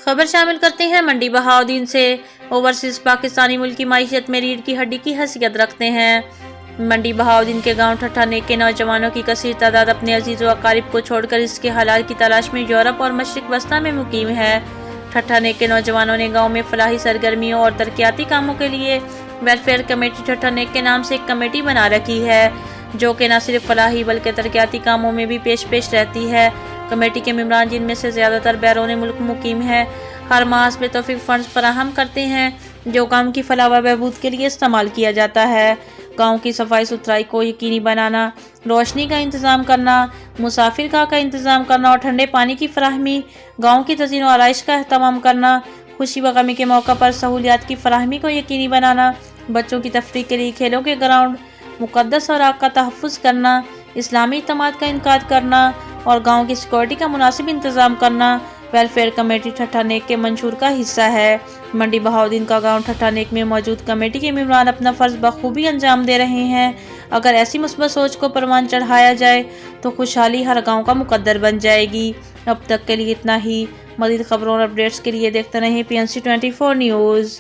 خبر شامل کرتے ہیں منڈی بہاؤدین سے۔ اوورسیز پاکستانی ملک کی معیشت میں ریڑھ کی ہڈی کی حیثیت رکھتے ہیں۔ منڈی بہاؤدین کے گاؤں ٹھٹھا نیک کے نوجوانوں کی کثیر تعداد اپنے عزیز و اقارب کو چھوڑ کر اس کے حلال کی تلاش میں یورپ اور مشرق وسطیٰ میں مقیم ہے۔ ٹھٹھا نیک کے نوجوانوں نے گاؤں میں فلاحی سرگرمیوں اور ترقیاتی کاموں کے لیے ویلفیئر کمیٹی ٹھٹھا نیک کے نام سے ایک کمیٹی بنا رکھی ہے، جو کہ نہ صرف فلاحی بلکہ ترقیاتی کاموں میں بھی پیش رہتی ہے۔ کمیٹی کے ممبران، جن میں سے زیادہ تر بیرون ملک مقیم ہیں، ہر ماہ حسب توفیق فنڈز فراہم کرتے ہیں جو گاؤں کی فلاح و بہبود کے لیے استعمال کیا جاتا ہے۔ گاؤں کی صفائی ستھرائی کو یقینی بنانا، روشنی کا انتظام کرنا، مسافر گاہ کا انتظام کرنا اور ٹھنڈے پانی کی فراہمی، گاؤں کی تزئین و آرائش کا اہتمام کرنا، خوشی و غمی کے موقع پر سہولیات کی فراہمی کو یقینی بنانا، بچوں کی تفریح کے لیے کھیلوں کے گراؤنڈ، مقدس اوراق کا تحفظ کرنا، اسلامی اجتماعات کا انعقاد کرنا اور گاؤں کی سیکورٹی کا مناسب انتظام کرنا ویلفیئر کمیٹی ٹھٹھا نیک کے منشور کا حصہ ہے۔ منڈی بہاؤدین کا گاؤں ٹھٹھا نیک میں موجود کمیٹی کے ممبران اپنا فرض بخوبی انجام دے رہے ہیں۔ اگر ایسی مثبت سوچ کو پروان چڑھایا جائے تو خوشحالی ہر گاؤں کا مقدر بن جائے گی۔ اب تک کے لیے اتنا ہی۔ مزید خبروں اور اپڈیٹس کے لیے دیکھتے رہیں PNC 24 نیوز۔